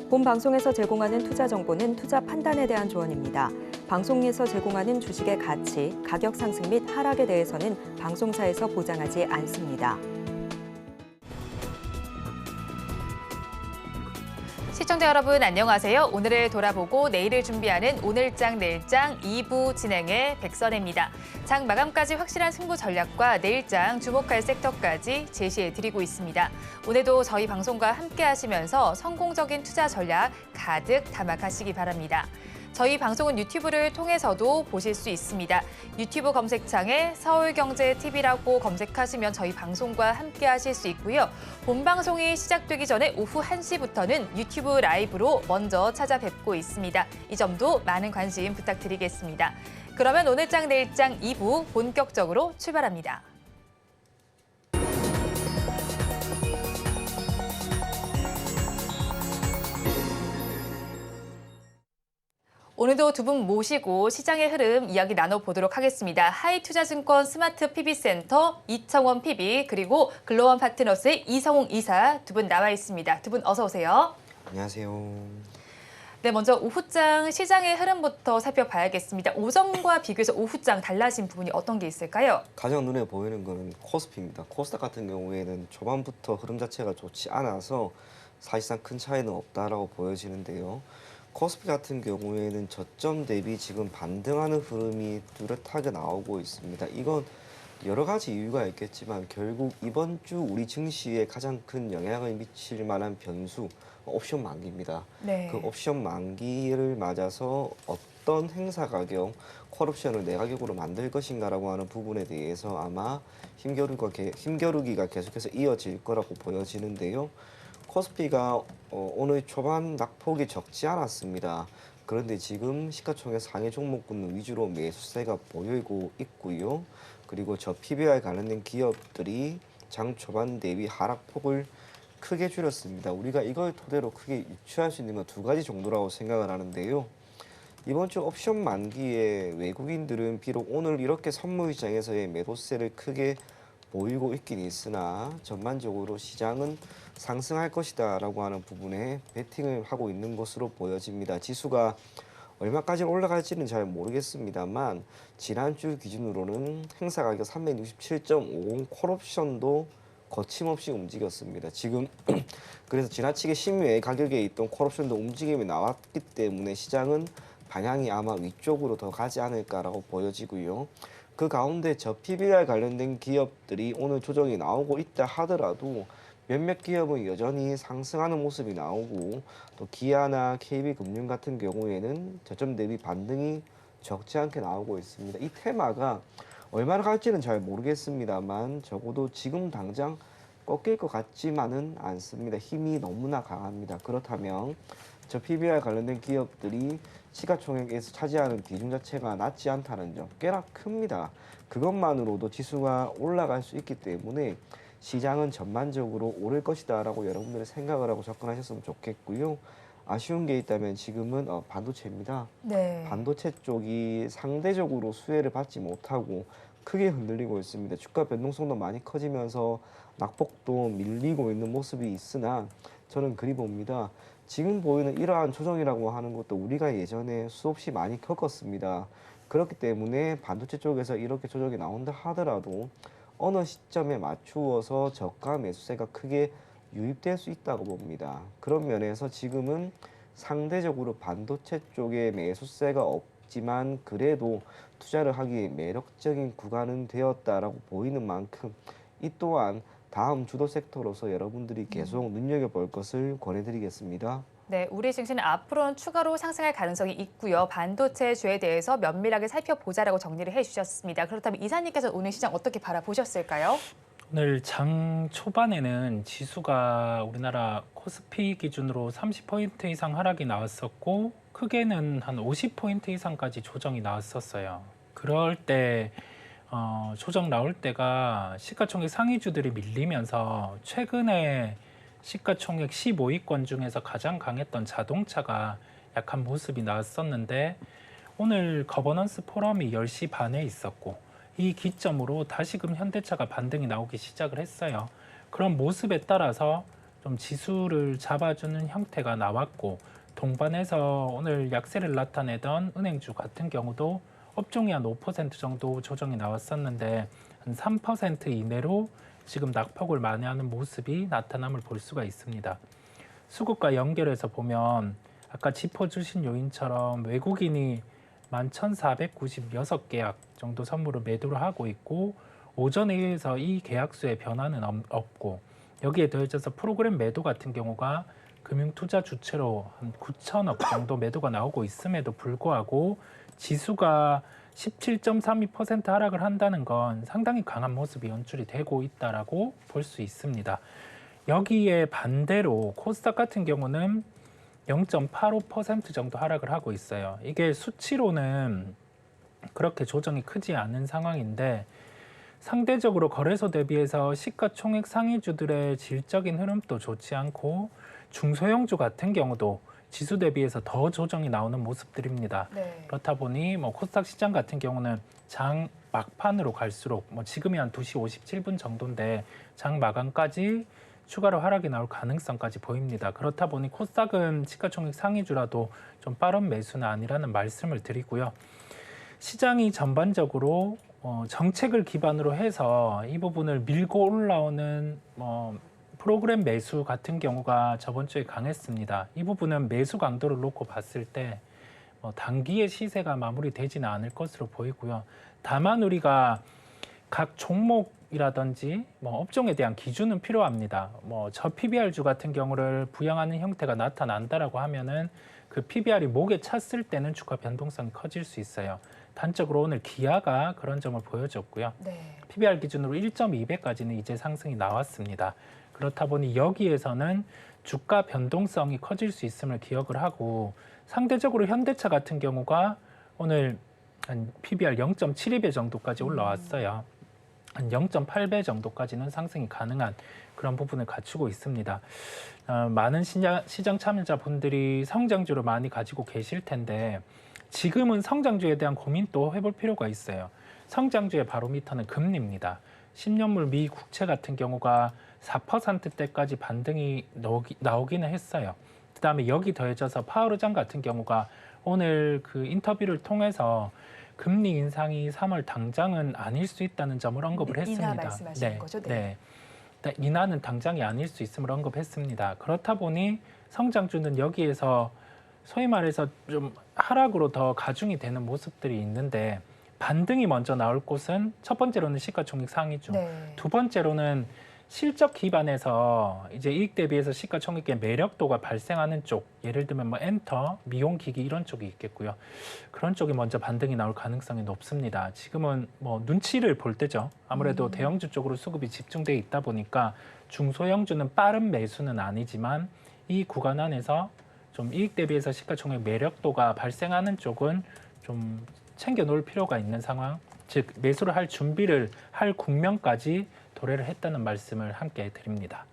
본 방송에서 제공하는 투자 정보는 투자 판단에 대한 조언입니다. 방송에서 제공하는 주식의 가치, 가격 상승 및 하락에 대해서는 방송사에서 보장하지 않습니다. 시청자 여러분 안녕하세요. 오늘을 돌아보고 내일을 준비하는 오늘장 내일장 2부 진행의 백선혜입니다. 장 마감까지 확실한 승부 전략과 내일장 주목할 섹터까지 제시해드리고 있습니다. 오늘도 저희 방송과 함께 하시면서 성공적인 투자 전략 가득 담아가시기 바랍니다. 저희 방송은 유튜브를 통해서도 보실 수 있습니다. 유튜브 검색창에 서울경제TV라고 검색하시면 저희 방송과 함께 하실 수 있고요. 본 방송이 시작되기 전에 오후 1시부터는 유튜브 라이브로 먼저 찾아뵙고 있습니다. 이 점도 많은 관심 부탁드리겠습니다. 그러면 오늘장 내일장 2부 본격적으로 출발합니다. 오늘도 두 분 모시고 시장의 흐름 이야기 나눠보도록 하겠습니다. 하이투자증권 스마트 PB센터 이청원 PB 그리고 글로원 파트너스의 이성웅 이사 두 분 나와 있습니다. 두 분 어서 오세요. 안녕하세요. 네, 먼저 오후장 시장의 흐름부터 살펴봐야겠습니다. 오전과 비교해서 오후장 달라진 부분이 어떤 게 있을까요? 가장 눈에 보이는 거는 코스피입니다. 코스닥 같은 경우에는 초반부터 흐름 자체가 좋지 않아서 사실상 큰 차이는 없다라고 보여지는데요. 코스피 같은 경우에는 저점 대비 지금 반등하는 흐름이 뚜렷하게 나오고 있습니다. 이건 여러 가지 이유가 있겠지만 결국 이번 주 우리 증시에 가장 큰 영향을 미칠 만한 변수 옵션 만기입니다. 네. 그 옵션 만기를 맞아서 어떤 행사 가격, 콜옵션을 내 가격으로 만들 것인가라고 하는 부분에 대해서 아마 힘겨루기가 계속해서 이어질 거라고 보여지는데요. 코스피가 오늘 초반 낙폭이 적지 않았습니다. 그런데 지금 시가총액 상위 종목군 위주로 매수세가 보이고 있고요. 그리고 저 PBR 관련된 기업들이 장 초반 대비 하락폭을 크게 줄였습니다. 우리가 이걸 토대로 크게 유추할 수 있는 건 두 가지 정도라고 생각을 하는데요. 이번 주 옵션 만기에 외국인들은 비록 오늘 이렇게 선물시장에서의 매도세를 크게 보이고 있긴 있으나 전반적으로 시장은 상승할 것이다 라고 하는 부분에 베팅을 하고 있는 것으로 보여집니다. 지수가 얼마까지 올라갈지는 잘 모르겠습니다만 지난주 기준으로는 행사 가격 367.50 콜옵션도 거침없이 움직였습니다. 지금 그래서 지나치게 심외 가격에 있던 콜옵션도 움직임이 나왔기 때문에 시장은 방향이 아마 위쪽으로 더 가지 않을까라고 보여지고요. 그 가운데 저 PBR 관련된 기업들이 오늘 조정이 나오고 있다 하더라도 몇몇 기업은 여전히 상승하는 모습이 나오고 또 기아나 KB금융 같은 경우에는 저점 대비 반등이 적지 않게 나오고 있습니다. 이 테마가 얼마나 갈지는 잘 모르겠습니다만 적어도 지금 당장 꺾일 것 같지만은 않습니다. 힘이 너무나 강합니다. 그렇다면 저 PBR 관련된 기업들이 시가총액에서 차지하는 비중 자체가 낮지 않다는 점 꽤나 큽니다. 그것만으로도 지수가 올라갈 수 있기 때문에 시장은 전반적으로 오를 것이다 라고 여러분들이 생각을 하고 접근하셨으면 좋겠고요. 아쉬운 게 있다면 지금은 반도체입니다. 네. 반도체 쪽이 상대적으로 수혜를 받지 못하고 크게 흔들리고 있습니다. 주가 변동성도 많이 커지면서 낙폭도 밀리고 있는 모습이 있으나 저는 그리 봅니다. 지금 보이는 이러한 조정이라고 하는 것도 우리가 예전에 수없이 많이 겪었습니다. 그렇기 때문에 반도체 쪽에서 이렇게 조정이 나온다 하더라도 어느 시점에 맞추어서 저가 매수세가 크게 유입될 수 있다고 봅니다. 그런 면에서 지금은 상대적으로 반도체 쪽에 매수세가 없지만 그래도 투자를 하기에 매력적인 구간은 되었다라고 보이는 만큼 이 또한 다음 주도 섹터로서 여러분들이 계속 눈여겨볼 것을 권해드리겠습니다. 네, 우리 증시는 앞으로는 추가로 상승할 가능성이 있고요. 반도체주에 대해서 면밀하게 살펴보자라고 정리를 해주셨습니다. 그렇다면 이사님께서 오늘 시장 어떻게 바라보셨을까요? 오늘 장 초반에는 지수가 우리나라 코스피 기준으로 30포인트 이상 하락이 나왔었고 크게는 한 50포인트 이상까지 조정이 나왔었어요. 그럴 때 조정 나올 때가 시가총액 상위주들이 밀리면서 최근에 시가총액 15위권 중에서 가장 강했던 자동차가 약한 모습이 나왔었는데 오늘 거버넌스 포럼이 10시 반에 있었고 이 기점으로 다시금 현대차가 반등이 나오기 시작을 했어요. 그런 모습에 따라서 좀 지수를 잡아주는 형태가 나왔고 동반해서 오늘 약세를 나타내던 은행주 같은 경우도 업종이 한 5% 정도 조정이 나왔었는데 한 3% 이내로 지금 낙폭을 만회하는 모습이 나타남을 볼 수가 있습니다. 수급과 연결해서 보면 아까 짚어주신 요인처럼 외국인이 11,496계약 정도 선물을 매도를 하고 있고 오전에 의해서 이 계약수의 변화는 없고 여기에 더해져서 프로그램 매도 같은 경우가 금융투자 주체로 한 9천억 정도 매도가 나오고 있음에도 불구하고 지수가 17.32% 하락을 한다는 건 상당히 강한 모습이 연출이 되고 있다라고 볼 수 있습니다. 여기에 반대로 코스닥 같은 경우는 0.85% 정도 하락을 하고 있어요. 이게 수치로는 그렇게 조정이 크지 않은 상황인데 상대적으로 거래소 대비해서 시가총액 상위주들의 질적인 흐름도 좋지 않고 중소형주 같은 경우도 지수 대비해서 더 조정이 나오는 모습들입니다. 네. 그렇다 보니 코스닥 시장 같은 경우는 장 막판으로 갈수록 지금이 한 2시 57분 정도인데 장 마감까지 추가로 하락이 나올 가능성까지 보입니다. 그렇다 보니 코스닥은 시가총액 상위주라도 좀 빠른 매수는 아니라는 말씀을 드리고요. 시장이 전반적으로 정책을 기반으로 해서 이 부분을 밀고 올라오는 프로그램 매수 같은 경우가 저번 주에 강했습니다. 이 부분은 매수 강도를 놓고 봤을 때 단기의 시세가 마무리되지는 않을 것으로 보이고요. 다만 우리가 각 종목이라든지 업종에 대한 기준은 필요합니다. 저 PBR주 같은 경우를 부양하는 형태가 나타난다라고 하면은 그 PBR이 목에 찼을 때는 주가 변동성이 커질 수 있어요. 단적으로 오늘 기아가 그런 점을 보여줬고요. 네. PBR 기준으로 1.2배까지는 이제 상승이 나왔습니다. 그렇다 보니 여기에서는 주가 변동성이 커질 수 있음을 기억을 하고 상대적으로 현대차 같은 경우가 오늘 한 PBR 0.72배 정도까지 올라왔어요. 한 0.8배 정도까지는 상승이 가능한 그런 부분을 갖추고 있습니다. 많은 시장 참여자분들이 성장주를 많이 가지고 계실 텐데 지금은 성장주에 대한 고민도 해볼 필요가 있어요. 성장주의 바로미터는 금리입니다. 10년물 미 국채 같은 경우가 4%대까지 반등이 나오기는 했어요. 그다음에 여기 더해져서 파월 의장 같은 경우가 오늘 그 인터뷰를 통해서 금리 인상이 3월 당장은 아닐 수 있다는 점을 언급을 했습니다. 인하 말씀하시는 거죠? 네. 인하는 당장이 아닐 수 있음을 언급했습니다. 그렇다 보니 성장주는 여기에서 소위 말해서 좀 하락으로 더 가중이 되는 모습들이 있는데 반등이 먼저 나올 곳은 첫 번째로는 시가총액 상위주, 네. 두 번째로는 실적 기반에서 이제 이익 대비해서 시가총액의 매력도가 발생하는 쪽, 예를 들면 엔터, 미용기기 이런 쪽이 있겠고요. 그런 쪽이 먼저 반등이 나올 가능성이 높습니다. 지금은 눈치를 볼 때죠. 아무래도 대형주 쪽으로 수급이 집중돼 있다 보니까 중소형주는 빠른 매수는 아니지만 이 구간 안에서 좀 이익 대비해서 시가총액 매력도가 발생하는 쪽은 좀 챙겨 놓을 필요가 있는 상황, 즉 매수를 할 준비를 할 국면까지 도래를 했다는 말씀을 함께 드립니다.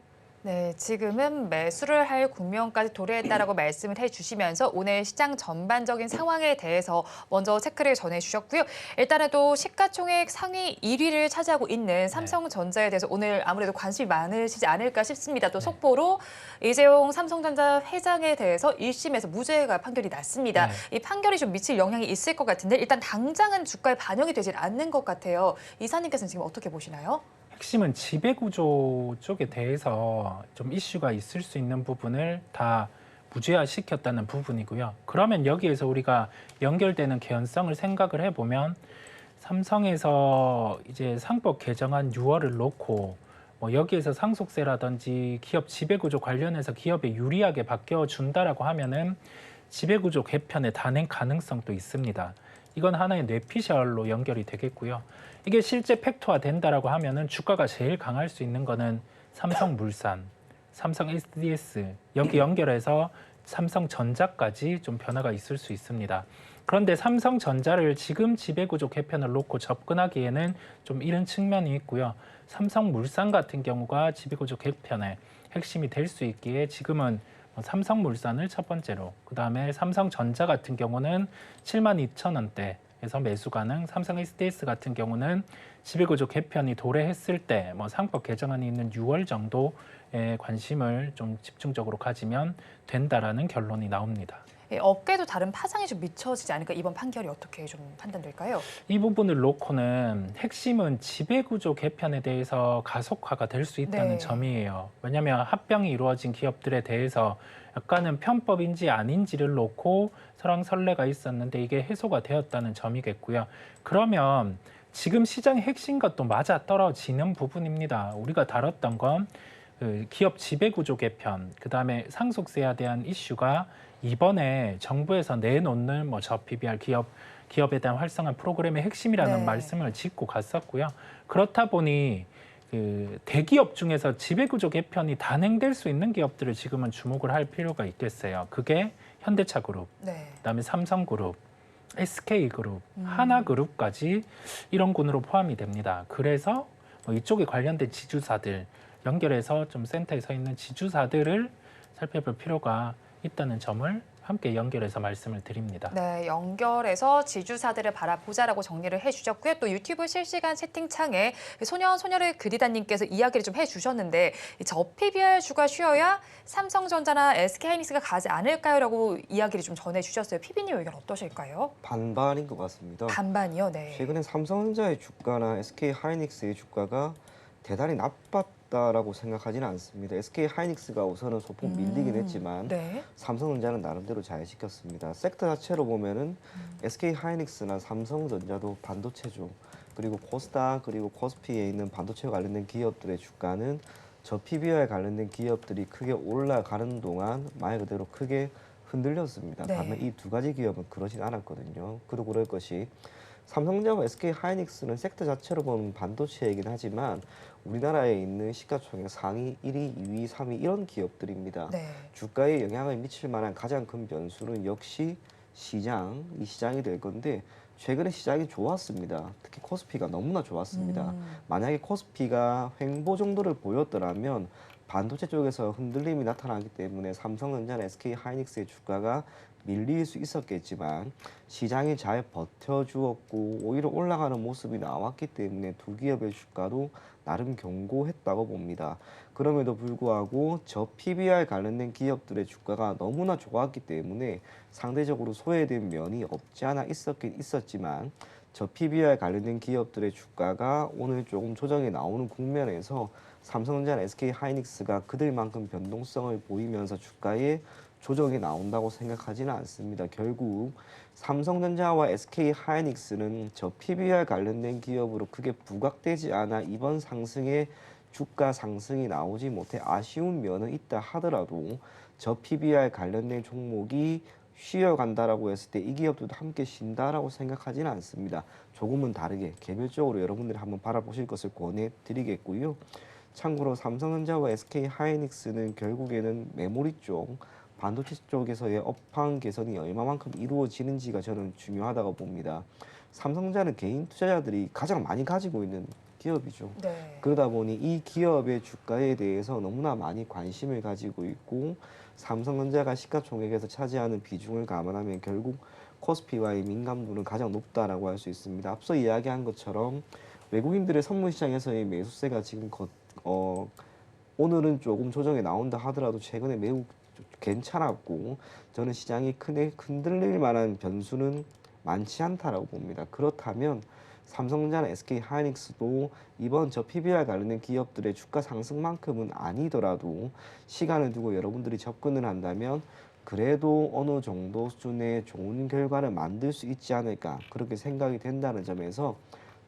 네, 지금은 매수를 할 국면까지 도래했다라고 말씀을 해주시면서 오늘 시장 전반적인 상황에 대해서 먼저 체크를 전해주셨고요. 일단은 또 시가총액 상위 1위를 차지하고 있는 삼성전자에 대해서 오늘 아무래도 관심이 많으시지 않을까 싶습니다. 또 속보로 이재용 삼성전자 회장에 대해서 1심에서 무죄가 판결이 났습니다. 이 판결이 좀 미칠 영향이 있을 것 같은데 일단 당장은 주가에 반영이 되질 않는 것 같아요. 이사님께서는 지금 어떻게 보시나요? 핵심은 지배구조 쪽에 대해서 좀 이슈가 있을 수 있는 부분을 다 무죄화시켰다는 부분이고요. 그러면 여기에서 우리가 연결되는 개연성을 생각을 해보면 삼성에서 이제 상법 개정안 6월을 놓고 여기에서 상속세라든지 기업 지배구조 관련해서 기업에 유리하게 바뀌어준다라고 하면은 지배구조 개편의 단행 가능성도 있습니다. 이건 하나의 뇌피셜로 연결이 되겠고요. 이게 실제 팩트화 된다라고 하면은 주가가 제일 강할 수 있는 거는 삼성물산, 삼성 SDS 여기 연결해서 삼성전자까지 좀 변화가 있을 수 있습니다. 그런데 삼성전자를 지금 지배구조 개편을 놓고 접근하기에는 좀 이른 측면이 있고요. 삼성물산 같은 경우가 지배구조 개편의 핵심이 될 수 있기에 지금은 삼성물산을 첫 번째로, 그다음에 삼성전자 같은 경우는 72,000원대에서 매수 가능, 삼성 SDS 같은 경우는 지배구조 개편이 도래했을 때 상법 개정안이 있는 6월 정도 관심을 좀 집중적으로 가지면 된다라는 결론이 나옵니다. 예, 업계도 다른 파장이 좀 미쳐지지 않을까 이번 판결이 어떻게 좀 판단될까요? 이 부분을 놓고는 핵심은 지배구조 개편에 대해서 가속화가 될 수 있다는 네. 점이에요. 왜냐하면 합병이 이루어진 기업들에 대해서 약간은 편법인지 아닌지를 놓고 설왕설래가 있었는데 이게 해소가 되었다는 점이겠고요. 그러면 지금 시장의 핵심과 또 맞아떨어지는 부분입니다. 우리가 다뤘던 건 기업 지배구조 개편, 그다음에 상속세에 대한 이슈가 이번에 정부에서 내놓는 저 PBR 기업에 대한 활성화 프로그램의 핵심이라는 네. 말씀을 짚고 갔었고요. 그렇다 보니 대기업 중에서 지배구조 개편이 단행될 수 있는 기업들을 지금은 주목을 할 필요가 있겠어요. 그게 현대차그룹, 네. 그다음에 삼성그룹, SK그룹, 하나그룹까지 이런 군으로 포함이 됩니다. 그래서 이쪽에 관련된 지주사들 연결해서 좀 센터에 서 있는 지주사들을 살펴볼 필요가 있다는 점을 함께 연결해서 말씀을 드립니다. 네, 연결해서 지주사들을 바라보자라고 정리를 해주셨고요. 또 유튜브 실시간 채팅창에 소녀를 그리다님께서 이야기를 좀 해주셨는데 저 PBR 주가 쉬어야 삼성전자나 SK하이닉스가 가지 않을까요?라고 이야기를 좀 전해주셨어요. PB님 의견 어떠실까요? 반반인 것 같습니다. 반반이요, 네. 최근에 삼성전자의 주가나 SK하이닉스의 주가가 대단히 나빴다라고 생각하지는 않습니다. SK하이닉스가 우선은 소폭 밀리긴 했지만 네. 삼성전자는 나름대로 잘 지켰습니다. 섹터 자체로 보면은 SK하이닉스나 삼성전자도 반도체죠. 그리고 코스닥 그리고 코스피에 있는 반도체 관련된 기업들의 주가는 저 PBR 관련된 기업들이 크게 올라가는 동안 말 그대로 크게 흔들렸습니다. 네. 반면 이 두 가지 기업은 그러진 않았거든요. 그도 그럴 것이 삼성전자와 SK하이닉스는 섹터 자체로 보면 반도체이긴 하지만 우리나라에 있는 시가총액 상위 1위, 2위, 3위 이런 기업들입니다. 네. 주가에 영향을 미칠 만한 가장 큰 변수는 역시 이 시장이 될 건데 최근에 시장이 좋았습니다. 특히 코스피가 너무나 좋았습니다. 만약에 코스피가 횡보 정도를 보였더라면 반도체 쪽에서 흔들림이 나타나기 때문에 삼성전자나 SK하이닉스의 주가가 밀릴 수 있었겠지만 시장이 잘 버텨주었고 오히려 올라가는 모습이 나왔기 때문에 두 기업의 주가도 나름 견고했다고 봅니다. 그럼에도 불구하고 저 PBR 관련된 기업들의 주가가 너무나 좋았기 때문에 상대적으로 소외된 면이 없지 않아 있었긴 있었지만 저 PBR 관련된 기업들의 주가가 오늘 조금 조정이 나오는 국면에서 삼성전자나 SK하이닉스가 그들만큼 변동성을 보이면서 주가에 조정이 나온다고 생각하지는 않습니다. 결국 삼성전자와 SK하이닉스는 저 PBR 관련된 기업으로 크게 부각되지 않아 이번 상승에 주가 상승이 나오지 못해 아쉬운 면은 있다 하더라도 저 PBR 관련된 종목이 쉬어간다라고 했을 때 이 기업들도 함께 쉰다라고 생각하지는 않습니다. 조금은 다르게 개별적으로 여러분들이 한번 바라보실 것을 권해드리겠고요. 참고로 삼성전자와 SK하이닉스는 결국에는 메모리 쪽, 반도체 쪽에서의 업황 개선이 얼마만큼 이루어지는지가 저는 중요하다고 봅니다. 삼성전자는 개인 투자자들이 가장 많이 가지고 있는 기업이죠. 네. 그러다 보니 이 기업의 주가에 대해서 너무나 많이 관심을 가지고 있고 삼성전자가 시가총액에서 차지하는 비중을 감안하면 결국 코스피와의 민감도는 가장 높다라고 할 수 있습니다. 앞서 이야기한 것처럼 외국인들의 선물 시장에서의 매수세가 지금 오늘은 조금 조정이 나온다 하더라도 최근에 매우 괜찮았고 저는 시장이 크게 흔들릴 만한 변수는 많지 않다라고 봅니다. 그렇다면 삼성전자나 SK하이닉스도 이번 저 PBR 관련된 기업들의 주가 상승만큼은 아니더라도 시간을 두고 여러분들이 접근을 한다면 그래도 어느 정도 수준의 좋은 결과를 만들 수 있지 않을까 그렇게 생각이 된다는 점에서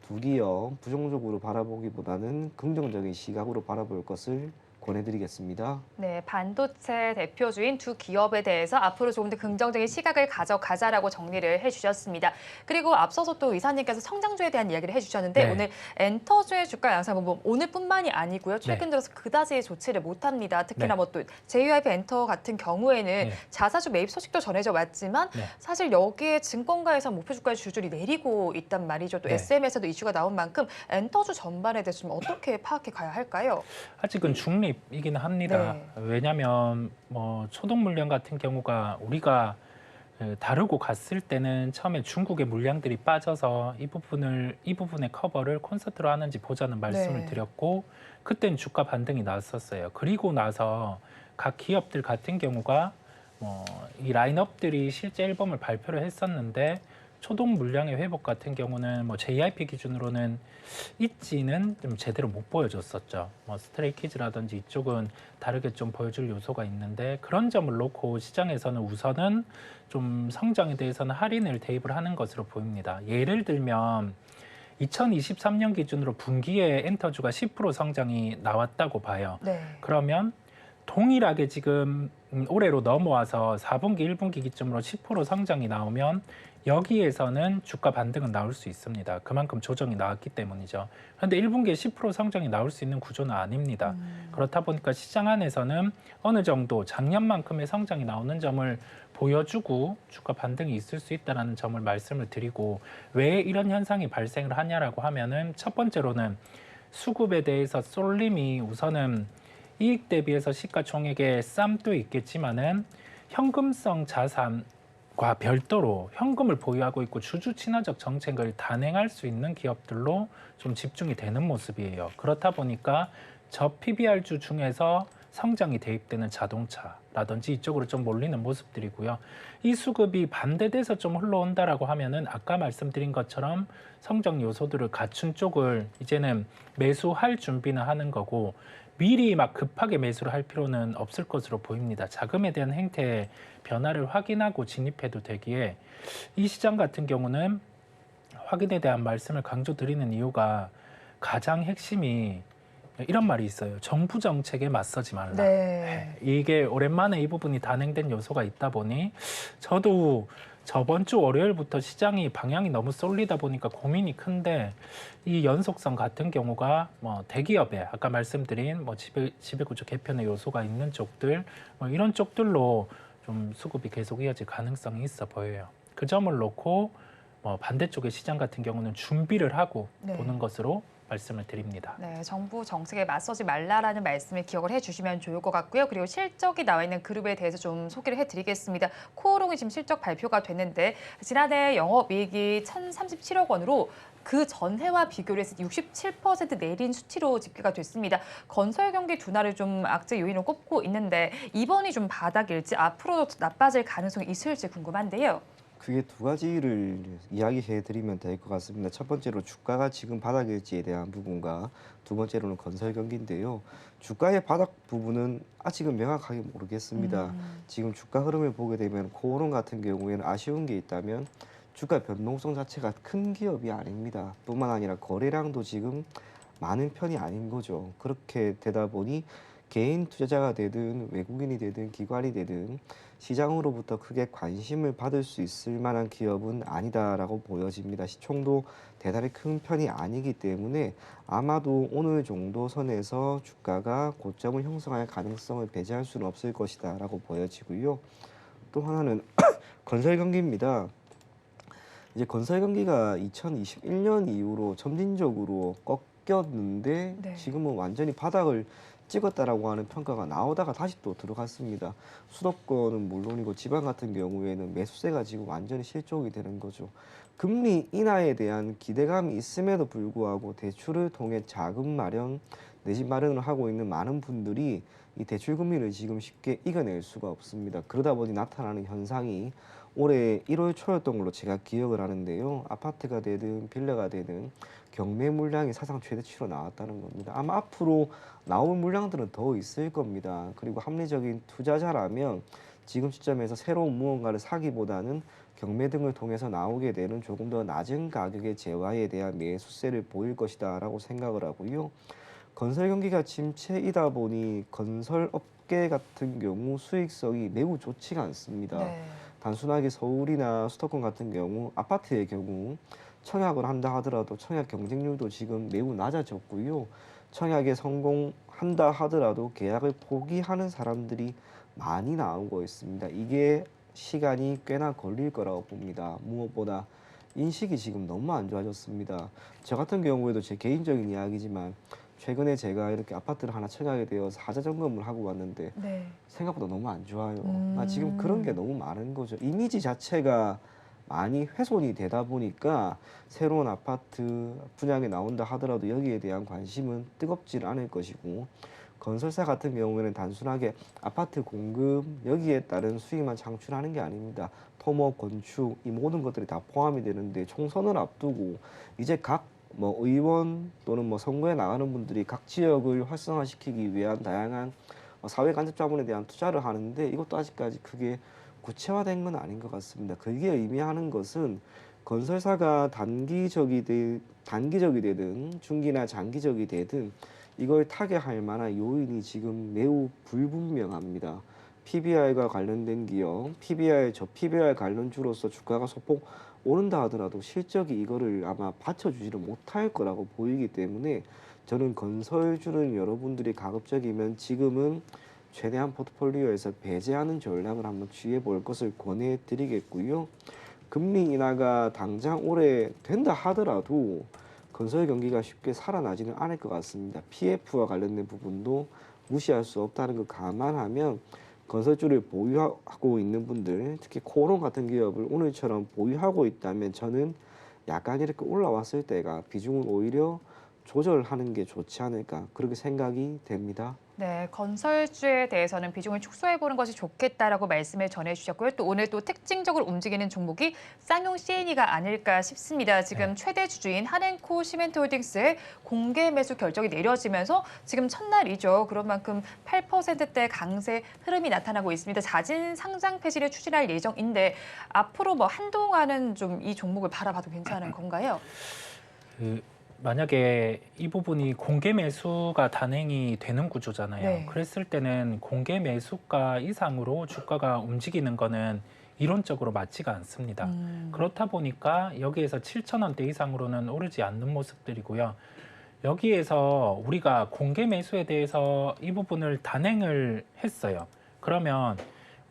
두 기업 부정적으로 바라보기보다는 긍정적인 시각으로 바라볼 것을 권해드리겠습니다. 네, 반도체 대표주인 두 기업에 대해서 앞으로 조금 더 긍정적인 시각을 가져가자라고 정리를 해주셨습니다. 그리고 앞서서 또 이사님께서 성장주에 대한 이야기를 해주셨는데 네. 오늘 엔터주의 주가 양상은 뭐 오늘뿐만이 아니고요. 최근 들어서 그다지 좋지를 못합니다. 특히나 네. 뭐 또 JYP 엔터 같은 경우에는 네. 자사주 매입 소식도 전해져 왔지만 네. 사실 여기에 증권가에서 목표 주가의 주줄이 내리고 있단 말이죠. 또 네. SM에서도 이슈가 나온 만큼 엔터주 전반에 대해서 좀 어떻게 파악해 가야 할까요? 아직은 중립이긴 합니다. 네. 왜냐하면 초동 물량 같은 경우가 우리가 다루고 갔을 때는 처음에 중국의 물량들이 빠져서 이 부분의 커버를 콘서트로 하는지 보자는 말씀을 네. 드렸고 그때는 주가 반등이 났었어요. 그리고 나서 각 기업들 같은 경우가 이 라인업들이 실제 앨범을 발표를 했었는데 초동 물량의 회복 같은 경우는 JYP 기준으로는 있지는 좀 제대로 못 보여줬었죠. 스트레이키즈라든지 이쪽은 다르게 좀 보여줄 요소가 있는데 그런 점을 놓고 시장에서는 우선은 좀 성장에 대해서는 할인을 대입을 하는 것으로 보입니다. 예를 들면 2023년 기준으로 분기에 엔터주가 10% 성장이 나왔다고 봐요. 네. 그러면 동일하게 지금 올해로 넘어와서 4분기, 1분기 기점으로 10% 성장이 나오면 여기에서는 주가 반등은 나올 수 있습니다. 그만큼 조정이 나왔기 때문이죠. 그런데 1분기에 10% 성장이 나올 수 있는 구조는 아닙니다. 그렇다 보니까 시장 안에서는 어느 정도 작년만큼의 성장이 나오는 점을 보여주고 주가 반등이 있을 수 있다는 점을 말씀을 드리고 왜 이런 현상이 발생을 하냐라고 하면은 첫 번째로는 수급에 대해서 쏠림이 우선은 이익 대비해서 시가총액의 쌈도 있겠지만은 현금성 자산과 별도로 현금을 보유하고 있고 주주 친화적 정책을 단행할 수 있는 기업들로 좀 집중이 되는 모습이에요. 그렇다 보니까 저 PBR주 중에서 성장이 대입되는 자동차라든지 이쪽으로 좀 몰리는 모습들이고요. 이 수급이 반대돼서 좀 흘러온다라고 하면은 아까 말씀드린 것처럼 성장 요소들을 갖춘 쪽을 이제는 매수할 준비는 하는 거고 미리 막 급하게 매수를 할 필요는 없을 것으로 보입니다. 자금에 대한 행태의 변화를 확인하고 진입해도 되기에 이 시장 같은 경우는 확인에 대한 말씀을 강조드리는 이유가 가장 핵심이 이런 말이 있어요. 정부 정책에 맞서지 말라. 네. 이게 오랜만에 이 부분이 단행된 요소가 있다 보니 저도 저번 주 월요일부터 시장이 방향이 너무 쏠리다 보니까 고민이 큰데 이 연속성 같은 경우가 대기업에 아까 말씀드린 지배구조 개편의 요소가 있는 쪽들 이런 쪽들로 좀 수급이 계속 이어질 가능성이 있어 보여요. 그 점을 놓고 반대쪽의 시장 같은 경우는 준비를 하고 네. 보는 것으로 말씀을 드립니다. 네, 정부 정책에 맞서지 말라라는 말씀을 기억을 해주시면 좋을 것 같고요. 그리고 실적이 나와 있는 그룹에 대해서 좀 소개를 해드리겠습니다. 코오롱이 지금 실적 발표가 됐는데 지난해 영업이익이 1,037억 원으로 그 전해와 비교를 해서 67% 내린 수치로 집계가 됐습니다. 건설 경기 둔화를 좀 악재 요인으로 꼽고 있는데 이번이 좀 바닥일지 앞으로도 나빠질 가능성이 있을지 궁금한데요. 그게 두 가지를 이야기해 드리면 될 것 같습니다. 첫 번째로 주가가 지금 바닥일지에 대한 부분과 두 번째로는 건설 경기인데요. 주가의 바닥 부분은 아직은 명확하게 모르겠습니다. 지금 주가 흐름을 보게 되면 코오롱 같은 경우에는 아쉬운 게 있다면 주가 변동성 자체가 큰 기업이 아닙니다. 뿐만 아니라 거래량도 지금 많은 편이 아닌 거죠. 그렇게 되다 보니 개인 투자자가 되든 외국인이 되든 기관이 되든 시장으로부터 크게 관심을 받을 수 있을 만한 기업은 아니다라고 보여집니다. 시총도 대단히 큰 편이 아니기 때문에 아마도 오늘 정도 선에서 주가가 고점을 형성할 가능성을 배제할 수는 없을 것이다라고 보여지고요. 또 하나는 건설 경기입니다. 이제 건설 경기가 2021년 이후로 점진적으로 꺾였는데 네. 지금은 완전히 바닥을 찍었다라고 하는 평가가 나오다가 다시 또 들어갔습니다. 수도권은 물론이고 지방 같은 경우에는 매수세가 지금 완전히 실종이 되는 거죠. 금리 인하에 대한 기대감이 있음에도 불구하고 대출을 통해 자금 마련, 내 집 마련을 하고 있는 많은 분들이 이 대출 금리를 지금 쉽게 이겨낼 수가 없습니다. 그러다 보니 나타나는 현상이 올해 1월 초였던 걸로 제가 기억을 하는데요. 아파트가 되든 빌라가 되든 경매 물량이 사상 최대치로 나왔다는 겁니다. 아마 앞으로 나올 물량들은 더 있을 겁니다. 그리고 합리적인 투자자라면 지금 시점에서 새로운 무언가를 사기보다는 경매 등을 통해서 나오게 되는 조금 더 낮은 가격의 재화에 대한 매수세를 보일 것이다 라고 생각을 하고요. 건설 경기가 침체이다 보니 건설 업계 같은 경우 수익성이 매우 좋지가 않습니다. 네. 단순하게 서울이나 수도권 같은 경우 아파트의 경우 청약을 한다 하더라도 청약 경쟁률도 지금 매우 낮아졌고요. 청약에 성공한다 하더라도 계약을 포기하는 사람들이 많이 나오고 있습니다. 이게 시간이 꽤나 걸릴 거라고 봅니다. 무엇보다 인식이 지금 너무 안 좋아졌습니다. 저 같은 경우에도 제 개인적인 이야기지만 최근에 제가 이렇게 아파트를 하나 청약이 되어서 하자 점검을 하고 왔는데 네. 생각보다 너무 안 좋아요. 지금 그런 게 너무 많은 거죠. 이미지 자체가 많이 훼손이 되다 보니까 새로운 아파트 분양이 나온다 하더라도 여기에 대한 관심은 뜨겁지 않을 것이고, 건설사 같은 경우에는 단순하게 아파트 공급 여기에 따른 수익만 창출하는 게 아닙니다. 토목, 건축 이 모든 것들이 다 포함이 되는데, 총선을 앞두고 이제 각 의원 또는 선거에 나가는 분들이 각 지역을 활성화시키기 위한 다양한 사회 간접 자본에 대한 투자를 하는데, 이것도 아직까지 크게 구체화된 건 아닌 것 같습니다. 그게 의미하는 것은 건설사가 단기적이 되든 중기나 장기적이 되든 이걸 타개할 만한 요인이 지금 매우 불분명합니다. PBR과 관련된 기업, 저 PBR 관련주로서 주가가 소폭 오른다 하더라도 실적이 이거를 아마 받쳐주지를 못할 거라고 보이기 때문에, 저는 건설주는 여러분들이 가급적이면 지금은 최대한 포트폴리오에서 배제하는 전략을 한번 취해 볼 것을 권해드리겠고요. 금리 인하가 당장 올해 된다 하더라도 건설 경기가 쉽게 살아나지는 않을 것 같습니다. PF와 관련된 부분도 무시할 수 없다는 걸 감안하면 건설주를 보유하고 있는 분들, 특히 코오롱 같은 기업을 오늘처럼 보유하고 있다면 저는 약간 이렇게 올라왔을 때가 비중을 오히려 조절하는 게 좋지 않을까, 그렇게 생각이 됩니다. 네, 건설주에 대해서는 비중을 축소해보는 것이 좋겠다라고 말씀을 전해주셨고요. 또 오늘 또 특징적으로 움직이는 종목이 쌍용 C&E가 아닐까 싶습니다. 지금 최대 주주인 한앤코 시멘트홀딩스의 공개 매수 결정이 내려지면서 지금 첫날이죠. 그런 만큼 8%대 강세 흐름이 나타나고 있습니다. 자진 상장 폐지를 추진할 예정인데 앞으로 한동안은 좀 이 종목을 바라봐도 괜찮은 건가요? 만약에 이 부분이 공개 매수가 단행이 되는 구조잖아요. 네. 그랬을 때는 공개 매수가 이상으로 주가가 움직이는 거는 이론적으로 맞지가 않습니다. 그렇다 보니까 여기에서 7,000원대 이상으로는 오르지 않는 모습들이고요. 여기에서 우리가 공개 매수에 대해서 이 부분을 단행을 했어요. 그러면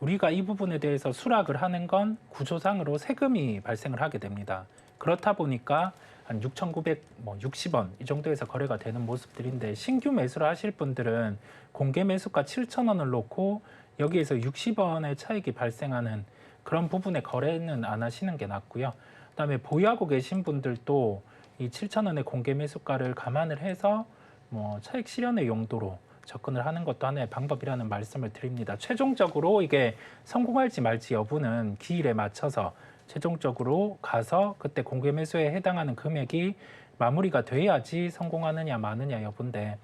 우리가 이 부분에 대해서 수락을 하는 건 구조상으로 세금이 발생을 하게 됩니다. 그렇다 보니까 한 6,960원 이 정도에서 거래가 되는 모습들인데, 신규 매수를 하실 분들은 공개 매수가 7,000원을 놓고 여기에서 60원의 차익이 발생하는 그런 부분의 거래는 안 하시는 게 낫고요. 그다음에 보유하고 계신 분들도 이 7,000원의 공개 매수가를 감안을 해서 차익 실현의 용도로 접근을 하는 것도 하나의 방법이라는 말씀을 드립니다. 최종적으로 이게 성공할지 말지 여부는 기일에 맞춰서 최종적으로 가서 그때 공개 매수에 해당하는 금액이 마무리가 돼야지 성공하느냐 마느냐 여부인데,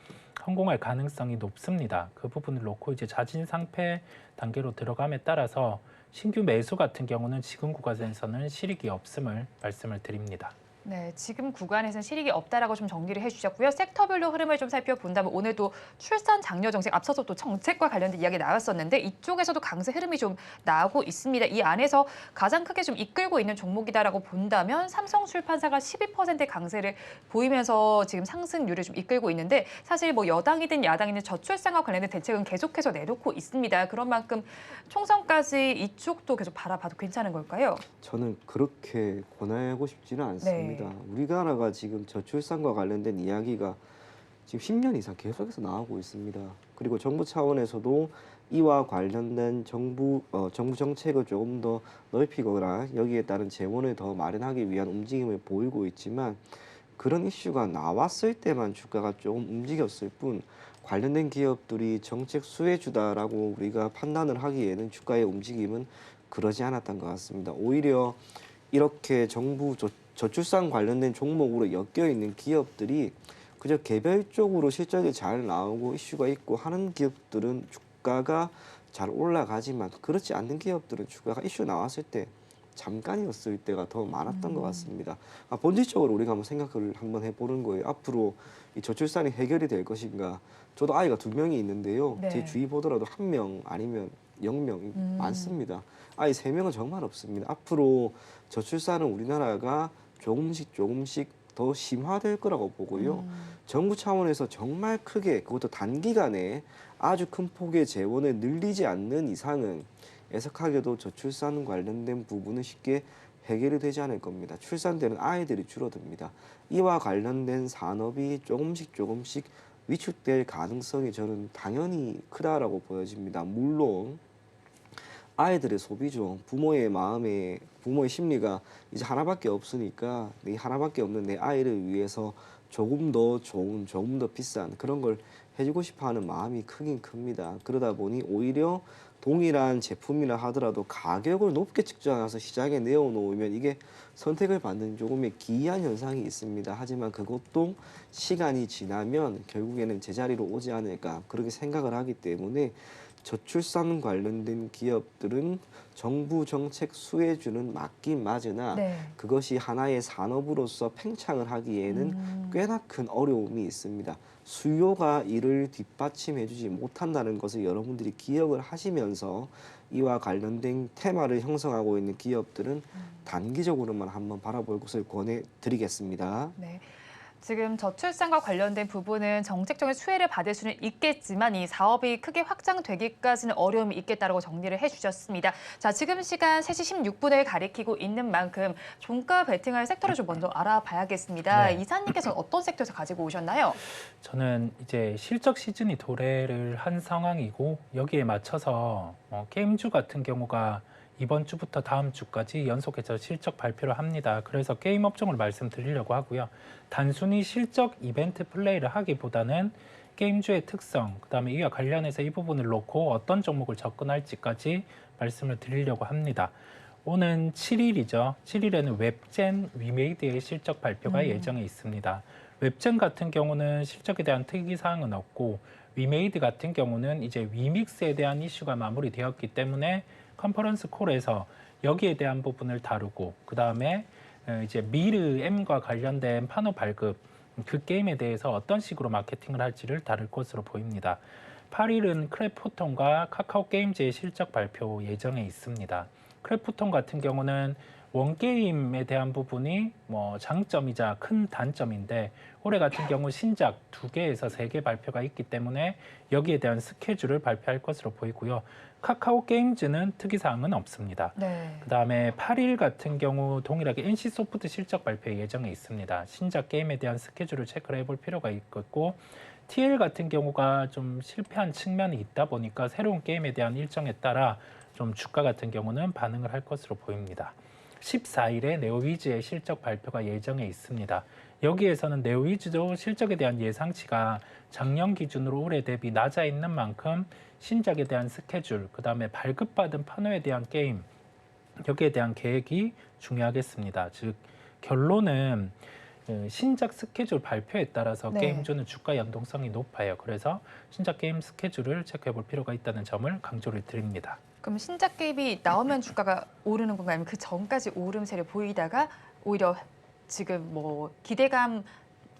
성공할 가능성이 높습니다. 그 부분을 놓고 이제 자진 상패 단계로 들어감에 따라서 신규 매수 같은 경우는 지금 구간에서는 실익이 없음을 말씀을 드립니다. 네, 지금 구간에서는 실익이 없다라고 좀 정리를 해주셨고요. 섹터별로 흐름을 좀 살펴본다면 오늘도 출산 장려 정책, 앞서서 또 정책과 관련된 이야기 나왔었는데 이쪽에서도 강세 흐름이 좀 나오고 있습니다. 이 안에서 가장 크게 좀 이끌고 있는 종목이다라고 본다면 삼성출판사가 12% 강세를 보이면서 지금 상승률을 좀 이끌고 있는데, 사실 여당이든 야당이든 저출산과 관련된 대책은 계속해서 내놓고 있습니다. 그런 만큼 총선까지 이쪽도 계속 바라봐도 괜찮은 걸까요? 저는 그렇게 권하고 싶지는 않습니다. 우리나라가 지금 저출산과 관련된 이야기가 지금 10년 이상 계속해서 나오고 있습니다. 그리고 정부 차원에서도 이와 관련된 정부 정책을 조금 더 넓히거나 여기에 따른 재원을 더 마련하기 위한 움직임을 보이고 있지만, 그런 이슈가 나왔을 때만 주가가 조금 움직였을 뿐, 관련된 기업들이 정책 수혜주다라고 우리가 판단을 하기에는 주가의 움직임은 그러지 않았던 것 같습니다. 오히려 이렇게 정부 저출산 관련된 종목으로 엮여 있는 기업들이 그저 개별적으로 실적이 잘 나오고 이슈가 있고 하는 기업들은 주가가 잘 올라가지만, 그렇지 않는 기업들은 주가가 이슈 나왔을 때 잠깐이었을 때가 더 많았던 것 같습니다. 본질적으로 우리가 생각을 한번 해보는 거예요. 앞으로 이 저출산이 해결이 될 것인가. 저도 아이가 2명이 있는데요. 네. 제 주위 보더라도 1명 아니면 0명 많습니다. 아이 3명은 정말 없습니다. 앞으로 저출산은 우리나라가 조금씩 더 심화될 거라고 보고요. 정부 차원에서 정말 크게, 그것도 단기간에 아주 큰 폭의 재원을 늘리지 않는 이상은 애석하게도 저출산 관련된 부분은 쉽게 해결이 되지 않을 겁니다. 출산되는 아이들이 줄어듭니다. 이와 관련된 산업이 조금씩 위축될 가능성이 저는 당연히 크다라고 보여집니다. 물론 아이들의 소비죠. 부모의 마음에 부모의 심리가 이제 하나밖에 없으니까 이 하나밖에 없는 내 아이를 위해서 조금 더 좋은, 조금 더 비싼 그런 걸 해주고 싶어하는 마음이 크긴 큽니다. 그러다 보니 오히려 동일한 제품이라 하더라도 가격을 높게 측정해서 시장에 내어놓으면 이게 선택을 받는 조금의 기이한 현상이 있습니다. 하지만 그것도 시간이 지나면 결국에는 제자리로 오지 않을까 그렇게 생각을 하기 때문에 저출산 관련된 기업들은 정부 정책 수혜주는 맞긴 맞으나 네. 그것이 하나의 산업으로서 팽창을 하기에는 꽤나 큰 어려움이 있습니다. 수요가 이를 뒷받침해주지 못한다는 것을 여러분들이 기억을 하시면서 이와 관련된 테마를 형성하고 있는 기업들은 단기적으로만 한번 바라볼 것을 권해드리겠습니다. 네. 지금 저출산과 관련된 부분은 정책적인 수혜를 받을 수는 있겠지만 이 사업이 크게 확장되기까지는 어려움이 있겠다라고 정리를 해주셨습니다. 자, 지금 시간 3시 16분을 가리키고 있는 만큼 종가 베팅할 섹터를 좀 먼저 알아봐야겠습니다. 네. 이사님께서는 어떤 섹터에서 가지고 오셨나요? 저는 이제 실적 시즌이 도래를 한 상황이고 여기에 맞춰서 게임주 같은 경우가 이번 주부터 다음 주까지 연속해서 실적 발표를 합니다. 그래서 게임 업종을 말씀드리려고 하고요. 단순히 실적 이벤트 플레이를 하기보다는 게임주의 특성, 그다음에 이와 관련해서 이 부분을 놓고 어떤 종목을 접근할지까지 말씀을 드리려고 합니다. 오는 7일이죠. 7일에는 웹젠 위메이드의 실적 발표가 예정에 있습니다. 웹젠 같은 경우는 실적에 대한 특이사항은 없고 위메이드 같은 경우는 이제 위믹스에 대한 이슈가 마무리되었기 때문에 컨퍼런스 콜에서 여기에 대한 부분을 다루고 그 다음에 이제 미르 M과 관련된 판호 발급 그 게임에 대해서 어떤 식으로 마케팅을 할지를 다룰 것으로 보입니다. 8일은 크래프톤과 카카오 게임즈의 실적 발표 예정에 있습니다. 크래프톤 같은 경우는 원게임에 대한 부분이 장점이자 큰 단점인데 올해 같은 경우 신작 2개에서 3개 발표가 있기 때문에 여기에 대한 스케줄을 발표할 것으로 보이고요. 카카오 게임즈는 특이사항은 없습니다. 네. 그다음에 8일 같은 경우 동일하게 NC소프트 실적 발표 예정에 있습니다. 신작 게임에 대한 스케줄을 체크를 해볼 필요가 있겠고 TL 같은 경우가 좀 실패한 측면이 있다 보니까 새로운 게임에 대한 일정에 따라 좀 주가 같은 경우는 반응을 할 것으로 보입니다. 14일에 네오위즈의 실적 발표가 예정에 있습니다. 여기에서는 네오위즈도 실적에 대한 예상치가 작년 기준으로 올해 대비 낮아 있는 만큼 신작에 대한 스케줄, 그 다음에 발급받은 판호에 대한 게임, 여기에 대한 계획이 중요하겠습니다. 즉 결론은 신작 스케줄 발표에 따라서 네. 게임주는 주가 연동성이 높아요. 그래서 신작 게임 스케줄을 체크해 볼 필요가 있다는 점을 강조를 드립니다. 그럼 신작 게임이 나오면 주가가 오르는 건가요? 아니면 그 전까지 오름세를 보이다가 오히려 지금 기대감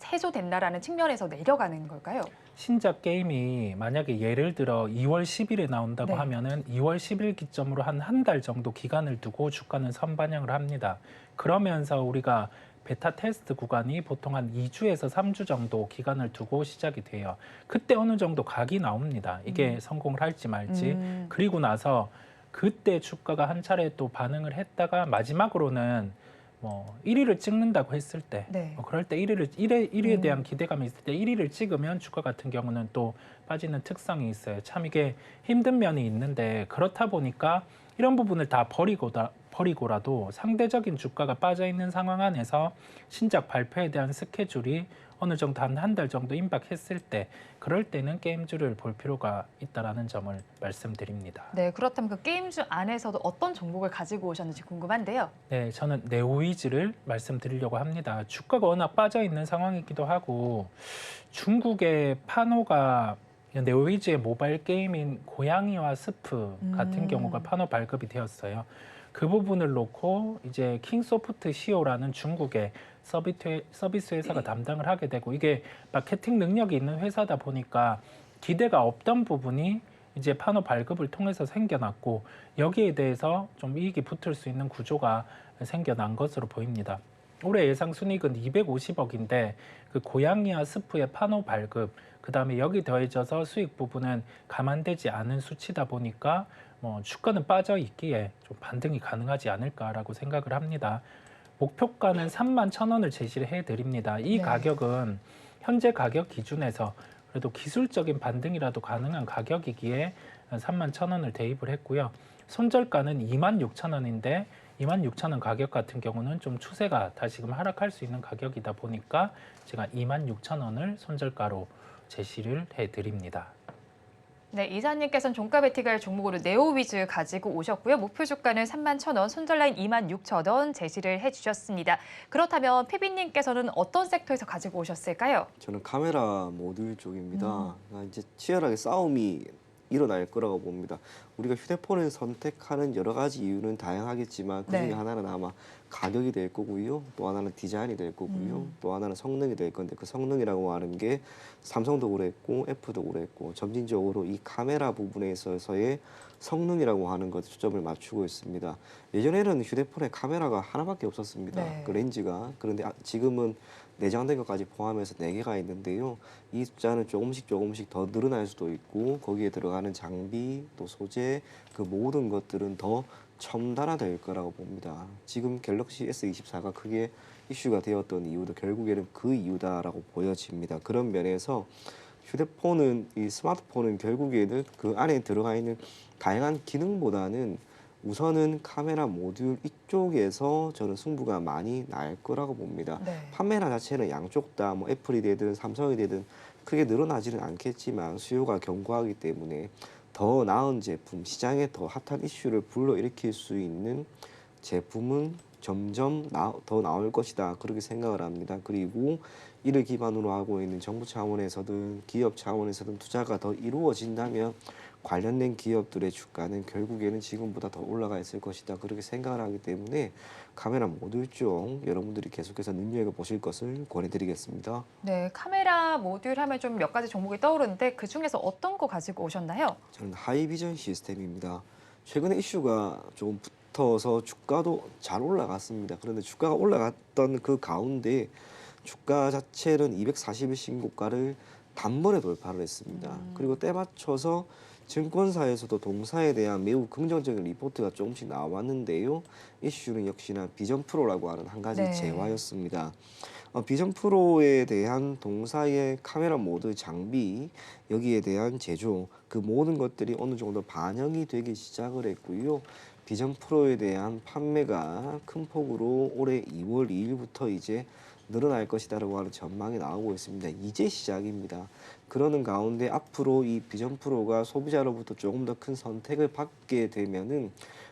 해소됐나라는 측면에서 내려가는 걸까요? 신작 게임이 만약에 예를 들어 2월 10일에 나온다고 네. 하면은 2월 10일 기점으로 한 달 정도 기간을 두고 주가는 선반영을 합니다. 그러면서 우리가 베타 테스트 구간이 보통 한 2주에서 3주 정도 기간을 두고 시작이 돼요. 그때 어느 정도 각이 나옵니다. 이게 성공을 할지 말지. 그리고 나서 그때 주가가 한 차례 또 반응을 했다가 마지막으로는 1위를 찍는다고 했을 때 네. 그럴 때 1위에 대한 기대감이 있을 때 1위를 찍으면 주가 같은 경우는 또 빠지는 특성이 있어요. 참 이게 힘든 면이 있는데 그렇다 보니까 이런 부분을 다 버리고라도 상대적인 주가가 빠져 있는 상황 안에서 신작 발표에 대한 스케줄이 어느 정도 한 달 정도 임박했을 때 그럴 때는 게임주를 볼 필요가 있다라는 점을 말씀드립니다. 네, 그렇다면 그 게임주 안에서도 어떤 종목을 가지고 오셨는지 궁금한데요. 네, 저는 네오위즈를 말씀드리려고 합니다. 주가가 워낙 빠져 있는 상황이기도 하고 중국의 판호가 네오위즈의 모바일 게임인 고양이와 스프 같은 경우가 판호 발급이 되었어요. 그 부분을 놓고 이제 킹소프트 CEO라는 중국의 서비스 회사가 담당을 하게 되고 이게 마케팅 능력이 있는 회사다 보니까 기대가 없던 부분이 이제 판호 발급을 통해서 생겨났고 여기에 대해서 좀 이익이 붙을 수 있는 구조가 생겨난 것으로 보입니다. 올해 예상 순이익은 250억인데 그 고양이와 스프의 판호 발급 그다음에 여기 더해져서 수익 부분은 감안되지 않은 수치다 보니까 주가는 빠져 있기에 좀 반등이 가능하지 않을까라고 생각을 합니다. 목표가는 31,000원을 제시를 해드립니다. 이 네. 가격은 현재 가격 기준에서 그래도 기술적인 반등이라도 가능한 가격이기에 31,000원을 대입을 했고요. 손절가는 26,000원인데 26,000원 가격 같은 경우는 좀 추세가 다시금 하락할 수 있는 가격이다 보니까 제가 26,000원을 손절가로 제시를 해드립니다. 네, 이사님께서는 종가 베팅할 종목으로 네오위즈 가지고 오셨고요. 목표 주가는 31,000원, 손절라인 26,000원 제시를 해주셨습니다. 그렇다면 피비님께서는 어떤 섹터에서 가지고 오셨을까요? 저는 카메라 모듈 쪽입니다. 이제 치열하게 싸움이 일어날 거라고 봅니다. 우리가 휴대폰을 선택하는 여러 가지 이유는 다양하겠지만 그중에 네. 하나는 아마 가격이 될 거고요. 또 하나는 디자인이 될 거고요. 또 하나는 성능이 될 건데 그 성능이라고 하는 게 삼성도 그랬고 애플도 그랬고 점진적으로 이 카메라 부분에 있어서의 성능이라고 하는 것에 초점을 맞추고 있습니다. 예전에는 휴대폰에 카메라가 하나밖에 없었습니다. 네. 그 렌즈가. 그런데 지금은 내장된 것까지 포함해서 4개가 있는데요. 이 숫자는 조금씩 더 늘어날 수도 있고 거기에 들어가는 장비, 또 소재, 그 모든 것들은 더 첨단화될 거라고 봅니다. 지금 갤럭시 S24가 크게 이슈가 되었던 이유도 결국에는 그 이유다라고 보여집니다. 그런 면에서 휴대폰은, 이 스마트폰은 결국에는 그 안에 들어가 있는 다양한 기능보다는 우선은 카메라 모듈 이쪽에서 저는 승부가 많이 날 거라고 봅니다. 네. 판매나 자체는 양쪽 다 뭐 애플이 되든 삼성이 되든 크게 늘어나지는 않겠지만 수요가 견고하기 때문에 더 나은 제품, 시장에 더 핫한 이슈를 불러일으킬 수 있는 제품은 점점 더 나올 것이다. 그렇게 생각을 합니다. 그리고 이를 기반으로 하고 있는 정부 차원에서든 기업 차원에서든 투자가 더 이루어진다면 관련된 기업들의 주가는 결국에는 지금보다 더 올라가 있을 것이다. 그렇게 생각을 하기 때문에 카메라 모듈 쪽 여러분들이 계속해서 눈여겨보실 것을 권해드리겠습니다. 네, 카메라 모듈 하면 좀 몇 가지 종목이 떠오르는데 그중에서 어떤 거 가지고 오셨나요? 저는 하이비전 시스템입니다. 최근에 이슈가 조금 붙어서 주가도 잘 올라갔습니다. 그런데 주가가 올라갔던 그 가운데 주가 자체는 240일 신고가를 단번에 돌파를 했습니다. 그리고 때 맞춰서 증권사에서도 동사에 대한 매우 긍정적인 리포트가 조금씩 나왔는데요. 이슈는 역시나 비전 프로라고 하는 한 가지 네. 재화였습니다. 비전 프로에 대한 동사의 카메라 모드 장비, 여기에 대한 제조, 그 모든 것들이 어느 정도 반영이 되기 시작을 했고요. 비전 프로에 대한 판매가 큰 폭으로 올해 2월 2일부터 이제 늘어날 것이다라고 하는 전망이 나오고 있습니다. 이제 시작입니다. 그러는 가운데 앞으로 이 비전 프로가 소비자로부터 조금 더 큰 선택을 받게 되면은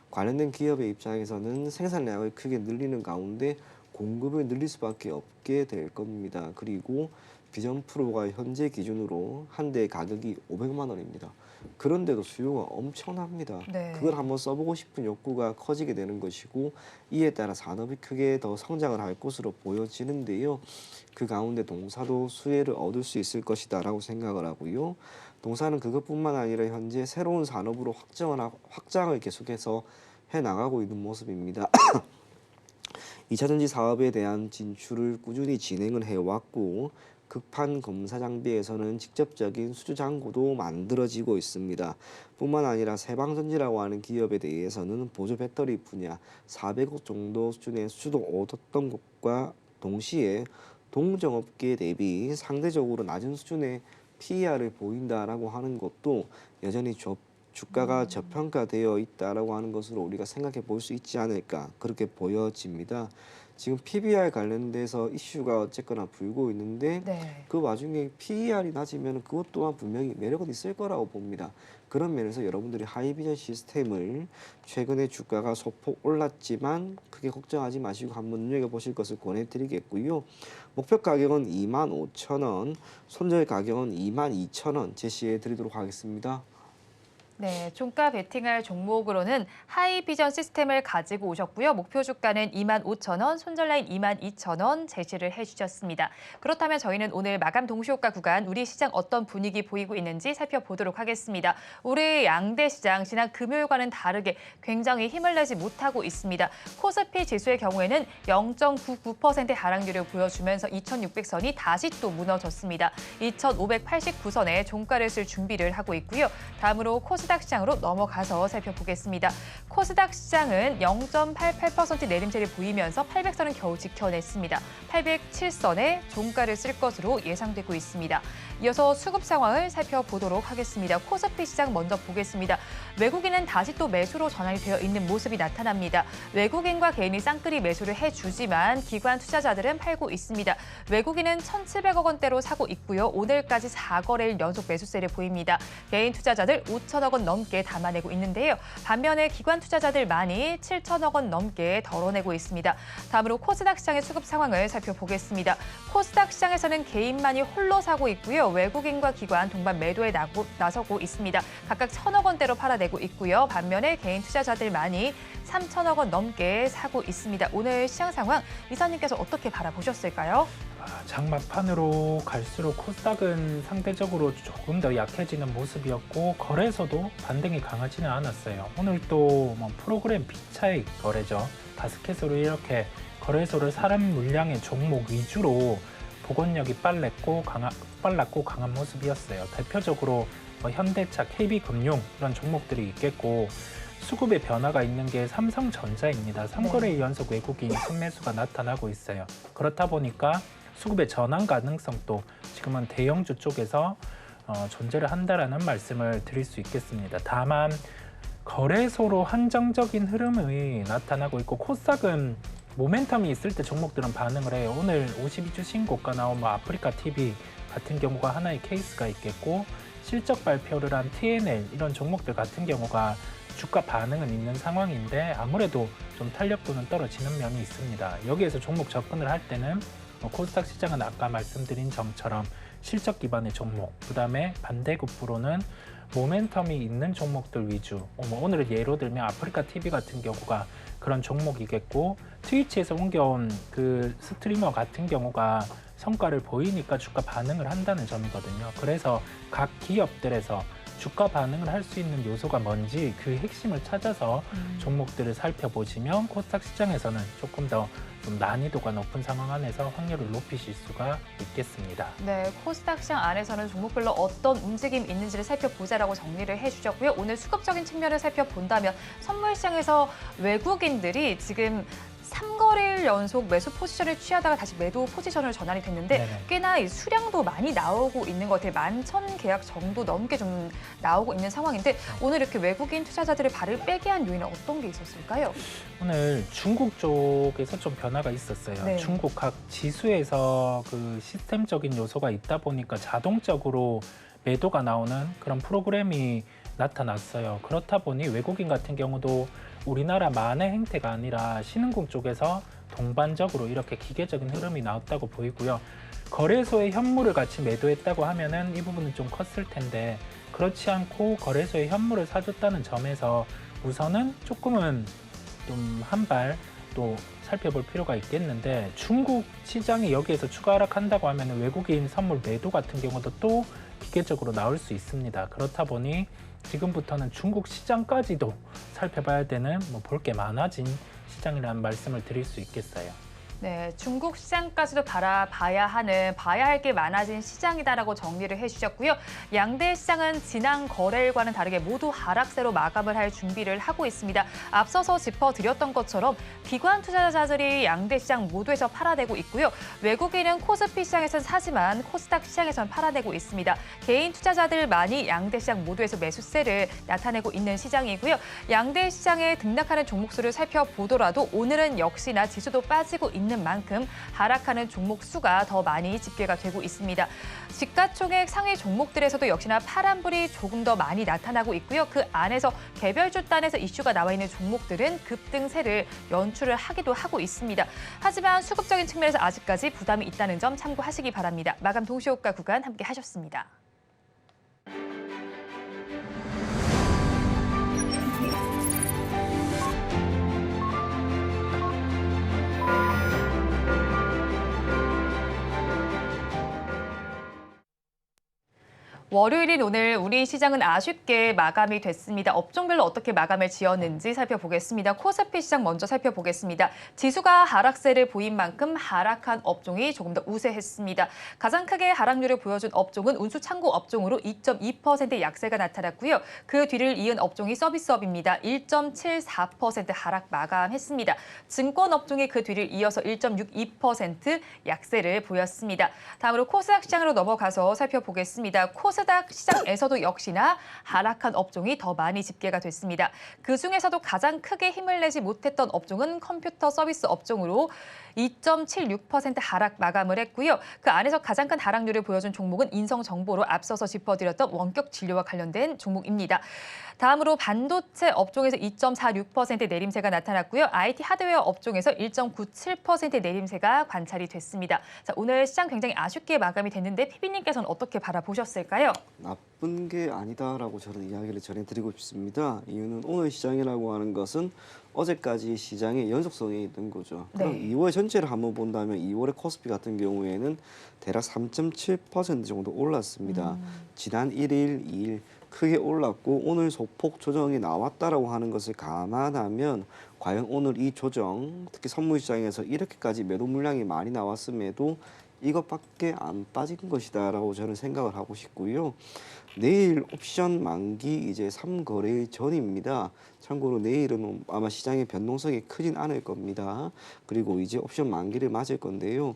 관련된 기업의 입장에서는 생산량을 크게 늘리는 가운데 공급을 늘릴 수밖에 없게 될 겁니다. 그리고 비전 프로가 현재 기준으로 한 대 가격이 500만 원입니다. 그런데도 수요가 엄청납니다. 네. 그걸 한번 써보고 싶은 욕구가 커지게 되는 것이고 이에 따라 산업이 크게 더 성장을 할 것으로 보여지는데요. 그 가운데 동사도 수혜를 얻을 수 있을 것이다 라고 생각을 하고요. 동사는 그것뿐만 아니라 현재 새로운 산업으로 확장을 계속해서 해나가고 있는 모습입니다. 2차전지 사업에 대한 진출을 꾸준히 진행을 해왔고 극판 검사 장비에서는 직접적인 수주 잔고도 만들어지고 있습니다. 뿐만 아니라 세방전지라고 하는 기업에 대해서는 보조 배터리 분야 400억 정도 수준의 수주도 얻었던 것과 동시에 동종업계 대비 상대적으로 낮은 수준의 PER을 보인다라고 하는 것도 여전히 주가가 저평가되어 있다라고 하는 것으로 우리가 생각해 볼 수 있지 않을까 그렇게 보여집니다. 지금 PBR 관련돼서 이슈가 어쨌거나 불고 있는데 네. 그 와중에 PER이 낮으면 그것 또한 분명히 매력은 있을 거라고 봅니다. 그런 면에서 여러분들이 하이비전 시스템을 최근에 주가가 소폭 올랐지만 크게 걱정하지 마시고 한번 눈여겨보실 것을 권해드리겠고요. 목표 가격은 25,000원, 손절 가격은 22,000원 제시해드리도록 하겠습니다. 네, 종가 베팅할 종목으로는 하이비전 시스템을 가지고 오셨고요. 목표 주가는 25,000원, 손절라인 22,000원 제시를 해주셨습니다. 그렇다면 저희는 오늘 마감 동시효과 구간 우리 시장 어떤 분위기 보이고 있는지 살펴보도록 하겠습니다. 우리 양대 시장 지난 금요일과는 다르게 굉장히 힘을 내지 못하고 있습니다. 코스피 지수의 경우에는 0.99%의 하락률을 보여주면서 2,600선이 다시 또 무너졌습니다. 2,589선에 종가를 쓸 준비를 하고 있고요. 다음으로 코스닥 코스닥 시장으로 넘어가서 살펴보겠습니다. 코스닥 시장은 0.88% 내림세를 보이면서 800선은 겨우 지켜냈습니다. 807선에 종가를 쓸 것으로 예상되고 있습니다. 이어서 수급 상황을 살펴보도록 하겠습니다. 코스피 시장 먼저 보겠습니다. 외국인은 다시 또 매수로 전환이 되어 있는 모습이 나타납니다. 외국인과 개인이 쌍끌이 매수를 해주지만 기관 투자자들은 팔고 있습니다. 외국인은 1,700억 원대로 사고 있고요. 오늘까지 4거래일 연속 매수세를 보입니다. 개인 투자자들 5천억 원 넘게 담아내고 있는데요. 반면에 기관 투자자들만이 7천억 원 넘게 덜어내고 있습니다. 다음으로 코스닥 시장의 수급 상황을 살펴보겠습니다. 코스닥 시장에서는 개인만이 홀로 사고 있고요. 외국인과 기관 동반 매도에 나서고 있습니다. 각각 1,000억 원대로 팔아내고 있고요. 반면에 개인 투자자들만이 3천억 원 넘게 사고 있습니다. 오늘 시장 상황 이사님께서 어떻게 바라보셨을까요? 장막판으로 갈수록 코스닥은 상대적으로 조금 더 약해지는 모습이었고 거래소도 반등이 강하지는 않았어요. 오늘 또 프로그램 비차익 거래죠. 바스켓으로 이렇게 거래소를 사람 물량의 종목 위주로 복원력이 빨랐고 강한 모습이었어요. 대표적으로 현대차, KB금융 이런 종목들이 있겠고 수급의 변화가 있는 게 삼성전자입니다. 3거래일 연속 외국인 순매수가 나타나고 있어요. 그렇다 보니까 수급의 전환 가능성도 지금은 대형주 쪽에서 존재를 한다라는 말씀을 드릴 수 있겠습니다. 다만 거래소로 한정적인 흐름이 나타나고 있고 코스닥은 모멘텀이 있을 때 종목들은 반응을 해요. 오늘 52주 신고가 나온 아프리카 TV 같은 경우가 하나의 케이스가 있겠고 실적 발표를 한 TNL 이런 종목들 같은 경우가 주가 반응은 있는 상황인데 아무래도 좀 탄력도는 떨어지는 면이 있습니다. 여기에서 종목 접근을 할 때는 코스닥 시장은 아까 말씀드린 점처럼 실적 기반의 종목, 그다음에 반대급부로는 모멘텀이 있는 종목들 위주. 오늘 예로 들면 아프리카 TV 같은 경우가 그런 종목이겠고 트위치에서 옮겨온 그 스트리머 같은 경우가 성과를 보이니까 주가 반응을 한다는 점이거든요. 그래서 각 기업들에서 주가 반응을 할 수 있는 요소가 뭔지 그 핵심을 찾아서 종목들을 살펴보시면 코스닥 시장에서는 조금 더 좀 난이도가 높은 상황 안에서 확률을 높이실 수가 있겠습니다. 네, 코스닥 시장 안에서는 종목별로 어떤 움직임이 있는지를 살펴보자라고 정리를 해주셨고요. 오늘 수급적인 측면을 살펴본다면 선물 시장에서 외국인들이 지금 3거래일 연속 매수 포지션을 취하다가 다시 매도 포지션을 전환이 됐는데 네네. 꽤나 이 수량도 많이 나오고 있는 것 같아요. 11,000 계약 정도 넘게 좀 나오고 있는 상황인데 오늘 이렇게 외국인 투자자들의 발을 빼게 한 요인은 어떤 게 있었을까요? 오늘 중국 쪽에서 좀 변화가 있었어요. 네. 중국 각 지수에서 그 시스템적인 요소가 있다 보니까 자동적으로 매도가 나오는 그런 프로그램이 나타났어요. 그렇다 보니 외국인 같은 경우도 우리나라만의 행태가 아니라 신흥국 쪽에서 동반적으로 이렇게 기계적인 흐름이 나왔다고 보이고요. 거래소에 현물을 같이 매도했다고 하면은 이 부분은 좀 컸을 텐데 그렇지 않고 거래소에 현물을 사줬다는 점에서 우선은 조금은 좀 한 발 또 살펴볼 필요가 있겠는데 중국 시장이 여기에서 추가 하락한다고 하면 외국인 선물 매도 같은 경우도 또 기계적으로 나올 수 있습니다. 그렇다 보니 지금부터는 중국 시장까지도 살펴봐야 되는 볼 게 많아진 시장이라는 말씀을 드릴 수 있겠어요. 네, 중국 시장까지도 바라봐야 할 게 많아진 시장이다라고 정리를 해주셨고요. 양대 시장은 지난 거래일과는 다르게 모두 하락세로 마감을 할 준비를 하고 있습니다. 앞서서 짚어드렸던 것처럼 기관 투자자들이 양대 시장 모두에서 팔아내고 있고요. 외국인은 코스피 시장에서는 사지만 코스닥 시장에서는 팔아내고 있습니다. 개인 투자자들만이 양대 시장 모두에서 매수세를 나타내고 있는 시장이고요. 양대 시장에 등락하는 종목 수를 살펴보더라도 오늘은 역시나 지수도 빠지고 있는 만큼 하락하는 종목 수가 더 많이 집계가 되고 있습니다. 시가총액 상위 종목들에서도 역시나 파란불이 조금 더 많이 나타나고 있고요. 그 안에서 개별주 단에서 이슈가 나와 있는 종목들은 급등세를 연출을 하기도 하고 있습니다. 하지만 수급적인 측면에서 아직까지 부담이 있다는 점 참고하시기 바랍니다. 마감 동시효과 구간 함께 하셨습니다. 월요일인 오늘 우리 시장은 아쉽게 마감이 됐습니다. 업종별로 어떻게 마감을 지었는지 살펴보겠습니다. 코스피 시장 먼저 살펴보겠습니다. 지수가 하락세를 보인 만큼 하락한 업종이 조금 더 우세했습니다. 가장 크게 하락률을 보여준 업종은 운수창고 업종으로 2.2% 약세가 나타났고요. 그 뒤를 이은 업종이 서비스업입니다. 1.74% 하락 마감했습니다. 증권 업종이 그 뒤를 이어서 1.62% 약세를 보였습니다. 다음으로 코스닥 시장으로 넘어가서 살펴보겠습니다. 코스닥 시장에서도 역시나 하락한 업종이 더 많이 집계가 됐습니다. 그중에서도 가장 크게 힘을 내지 못했던 업종은 컴퓨터 서비스 업종으로 2.76% 하락 마감을 했고요. 그 안에서 가장 큰 하락률을 보여준 종목은 인성정보로 앞서서 짚어드렸던 원격 진료와 관련된 종목입니다. 다음으로 반도체 업종에서 2.46% 내림세가 나타났고요. IT 하드웨어 업종에서 1.97% 내림세가 관찰이 됐습니다. 자, 오늘 시장 굉장히 아쉽게 마감이 됐는데 PB님께서는 어떻게 바라보셨을까요? 나쁜 게 아니다라고 저는 이야기를 전해드리고 싶습니다. 이유는 오늘 시장이라고 하는 것은 어제까지 시장의 연속성이 있는 거죠. 그럼 네. 2월 전체를 한번 본다면 2월의 코스피 같은 경우에는 대략 3.7% 정도 올랐습니다. 지난 1일, 2일 크게 올랐고 오늘 소폭 조정이 나왔다라고 하는 것을 감안하면 과연 오늘 이 조정, 특히 선물 시장에서 이렇게까지 매도 물량이 많이 나왔음에도 이것밖에 안 빠진 것이다라고 저는 생각을 하고 싶고요. 내일 옵션 만기 이제 3거래일 전입니다. 참고로 내일은 아마 시장의 변동성이 크진 않을 겁니다. 그리고 이제 옵션 만기를 맞을 건데요.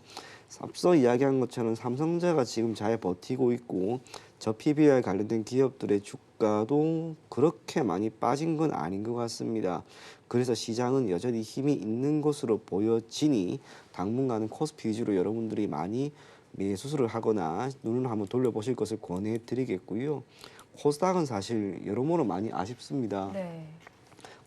앞서 이야기한 것처럼 삼성전자가 지금 잘 버티고 있고 저 PBR 관련된 기업들의 주가도 그렇게 많이 빠진 건 아닌 것 같습니다. 그래서 시장은 여전히 힘이 있는 것으로 보여지니 당분간은 코스피 위주로 여러분들이 많이 매수를 하거나 눈을 한번 돌려보실 것을 권해드리겠고요. 코스닥은 사실 여러모로 많이 아쉽습니다. 네.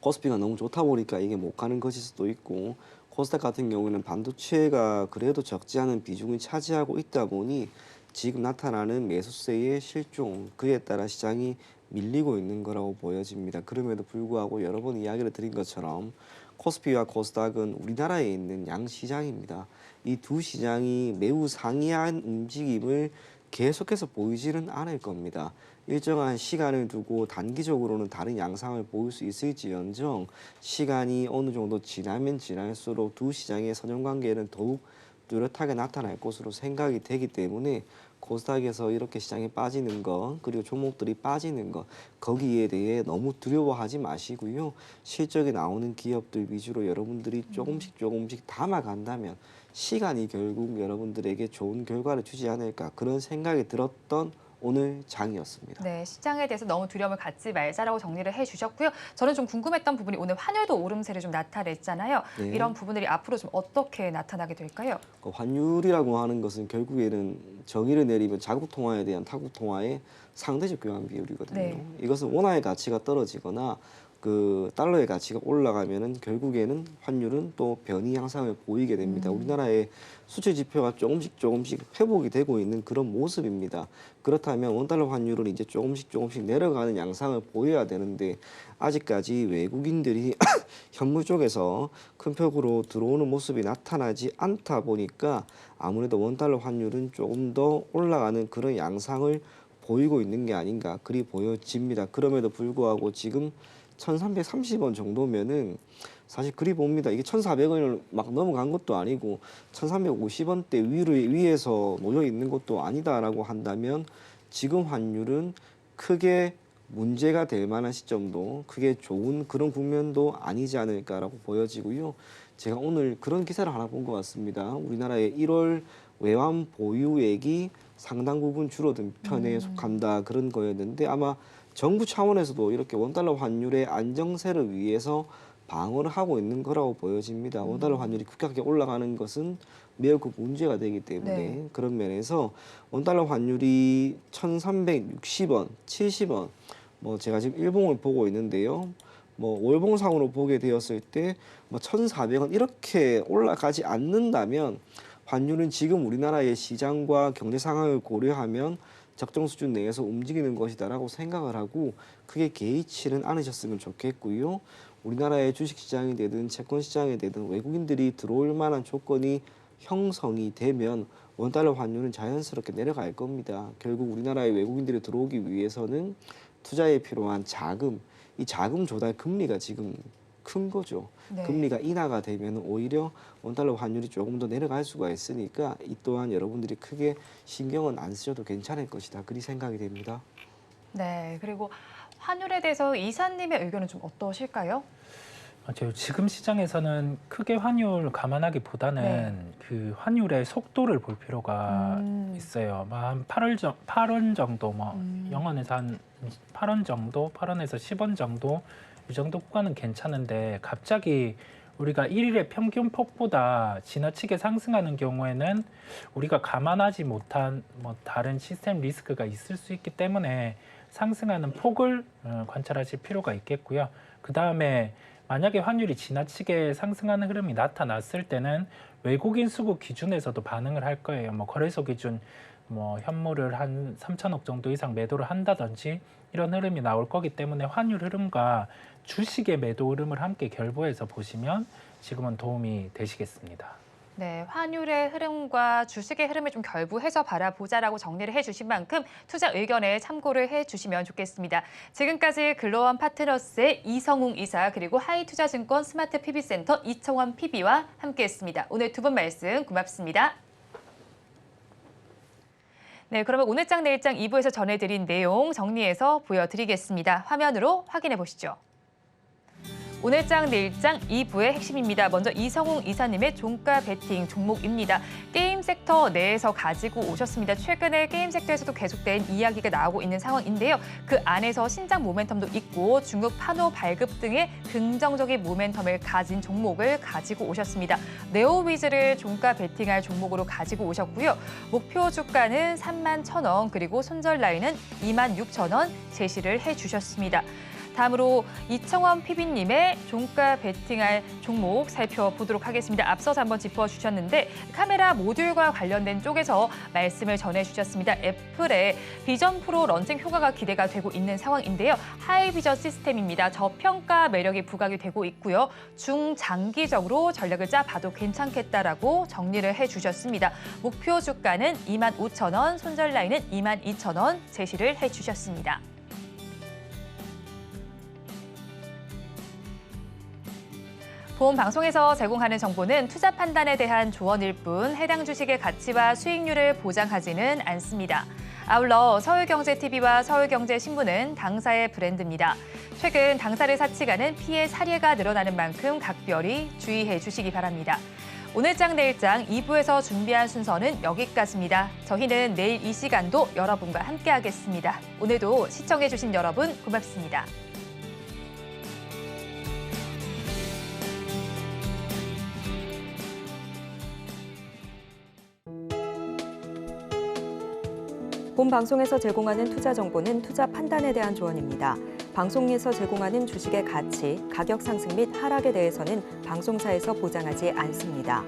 코스피가 너무 좋다 보니까 이게 못 가는 것일 수도 있고 코스닥 같은 경우는 반도체가 그래도 적지 않은 비중을 차지하고 있다 보니 지금 나타나는 매수세의 실종, 그에 따라 시장이 밀리고 있는 거라고 보여집니다. 그럼에도 불구하고 여러 번 이야기를 드린 것처럼 코스피와 코스닥은 우리나라에 있는 양시장입니다. 이 두 시장이 매우 상이한 움직임을 계속해서 보이지는 않을 겁니다. 일정한 시간을 두고 단기적으로는 다른 양상을 보일 수 있을지언정 시간이 어느 정도 지나면 지날수록 두 시장의 선형관계는 더욱 뚜렷하게 나타날 것으로 생각이 되기 때문에 코스닥에서 이렇게 시장에 빠지는 것 그리고 종목들이 빠지는 것 거기에 대해 너무 두려워하지 마시고요. 실적이 나오는 기업들 위주로 여러분들이 조금씩 담아간다면 시간이 결국 여러분들에게 좋은 결과를 주지 않을까 그런 생각이 들었던 오늘 장이었습니다. 네, 시장에 대해서 너무 두려움을 갖지 말자라고 정리를 해주셨고요. 저는 좀 궁금했던 부분이 오늘 환율도 오름세를 좀 나타냈잖아요. 네. 이런 부분들이 앞으로 좀 어떻게 나타나게 될까요? 그 환율이라고 하는 것은 결국에는 정의를 내리면 자국 통화에 대한 타국 통화의 상대적 교환 비율이거든요. 네. 이것은 원화의 가치가 떨어지거나 그 달러의 가치가 올라가면은 결국에는 환율은 또 변이 양상을 보이게 됩니다. 우리나라의 수출 지표가 조금씩 회복이 되고 있는 그런 모습입니다. 그렇다면 원달러 환율은 이제 조금씩 내려가는 양상을 보여야 되는데 아직까지 외국인들이 현물 쪽에서 큰 폭으로 들어오는 모습이 나타나지 않다 보니까 아무래도 원달러 환율은 조금 더 올라가는 그런 양상을 보이고 있는 게 아닌가 그리 보여집니다. 그럼에도 불구하고 지금 1,330원 정도면은 사실 그리 봅니다. 이게 1,400원을 막 넘어간 것도 아니고 1,350원대 위에서 놓여 있는 것도 아니다라고 한다면 지금 환율은 크게 문제가 될 만한 시점도 크게 좋은 그런 국면도 아니지 않을까라고 보여지고요. 제가 오늘 그런 기사를 하나 본 것 같습니다. 우리나라의 1월 외환 보유액이 상당 부분 줄어든 편에 속한다 그런 거였는데 아마 정부 차원에서도 이렇게 원달러 환율의 안정세를 위해서 방어를 하고 있는 거라고 보여집니다. 원달러 환율이 급격하게 올라가는 것은 매우 그 문제가 되기 때문에 네. 그런 면에서 원달러 환율이 1,360원, 70원 뭐 제가 지금 일봉을 보고 있는데요. 뭐 월봉상으로 보게 되었을 때 뭐 1,400원 이렇게 올라가지 않는다면 환율은 지금 우리나라의 시장과 경제 상황을 고려하면 적정 수준 내에서 움직이는 것이다라고 생각을 하고 크게 개의치는 않으셨으면 좋겠고요. 우리나라의 주식시장이 되든 채권시장이 되든 외국인들이 들어올 만한 조건이 형성이 되면 원달러 환율은 자연스럽게 내려갈 겁니다. 결국 우리나라에 외국인들이 들어오기 위해서는 투자에 필요한 자금, 이 자금 조달 금리가 지금 큰 거죠. 네. 금리가 인하가 되면 오히려 원달러 환율이 조금 더 내려갈 수가 있으니까 이 또한 여러분들이 크게 신경은 안 쓰셔도 괜찮을 것이다. 그리 생각이 됩니다. 네, 그리고 환율에 대해서 이사님의 의견은 좀 어떠실까요? 맞아요. 지금 시장에서는 크게 환율 감안하기보다는 네. 그 환율의 속도를 볼 필요가 있어요. 한 8원 정도, 영원에서 한 8원 정도, 8원에서 10원 정도 이 정도 구간은 괜찮은데 갑자기 우리가 일일의 평균 폭보다 지나치게 상승하는 경우에는 우리가 감안하지 못한 다른 시스템 리스크가 있을 수 있기 때문에 상승하는 폭을 관찰하실 필요가 있겠고요. 그 다음에 만약에 환율이 지나치게 상승하는 흐름이 나타났을 때는 외국인 수급 기준에서도 반응을 할 거예요. 거래소 기준 현물을 한 3천억 정도 이상 매도를 한다든지 이런 흐름이 나올 거기 때문에 환율 흐름과 주식의 매도 흐름을 함께 결부해서 보시면 지금은 도움이 되시겠습니다. 네, 환율의 흐름과 주식의 흐름을 좀 결부해서 바라보자라고 정리를 해주신 만큼 투자 의견에 참고를 해주시면 좋겠습니다. 지금까지 글로원 파트너스의 이성웅 이사 그리고 하이투자증권 스마트 PB센터 이청원 PB와 함께했습니다. 오늘 두 분 말씀 고맙습니다. 네, 그러면 오늘장 내일장 2부에서 전해드린 내용 정리해서 보여드리겠습니다. 화면으로 확인해 보시죠. 오늘장 내일장 2부의 핵심입니다. 먼저 이성웅 이사님의 종가 베팅 종목입니다. 게임 섹터 내에서 가지고 오셨습니다. 최근에 게임 섹터에서도 계속된 이야기가 나오고 있는 상황인데요. 그 안에서 신작 모멘텀도 있고 중국 판호 발급 등의 긍정적인 모멘텀을 가진 종목을 가지고 오셨습니다. 네오위즈를 종가 베팅할 종목으로 가지고 오셨고요. 목표 주가는 31,000원 그리고 손절 라인은 26,000원 제시를 해주셨습니다. 다음으로 이청원 PB님의 종가 베팅할 종목 살펴보도록 하겠습니다. 앞서서 한번 짚어주셨는데 카메라 모듈과 관련된 쪽에서 말씀을 전해주셨습니다. 애플의 비전 프로 런칭 효과가 기대가 되고 있는 상황인데요. 하이비전 시스템입니다. 저평가 매력이 부각이 되고 있고요. 중장기적으로 전략을 짜봐도 괜찮겠다라고 정리를 해주셨습니다. 목표 주가는 25,000원, 손절 라인은 22,000원 제시를 해주셨습니다. 본 방송에서 제공하는 정보는 투자 판단에 대한 조언일 뿐 해당 주식의 가치와 수익률을 보장하지는 않습니다. 아울러 서울경제TV와 서울경제신문은 당사의 브랜드입니다. 최근 당사를 사측하는 피해 사례가 늘어나는 만큼 각별히 주의해 주시기 바랍니다. 오늘장 내일장 2부에서 준비한 순서는 여기까지입니다. 저희는 내일 이 시간도 여러분과 함께하겠습니다. 오늘도 시청해 주신 여러분 고맙습니다. 본 방송에서 제공하는 투자 정보는 투자 판단에 대한 조언입니다. 방송에서 제공하는 주식의 가치, 가격 상승 및 하락에 대해서는 방송사에서 보장하지 않습니다.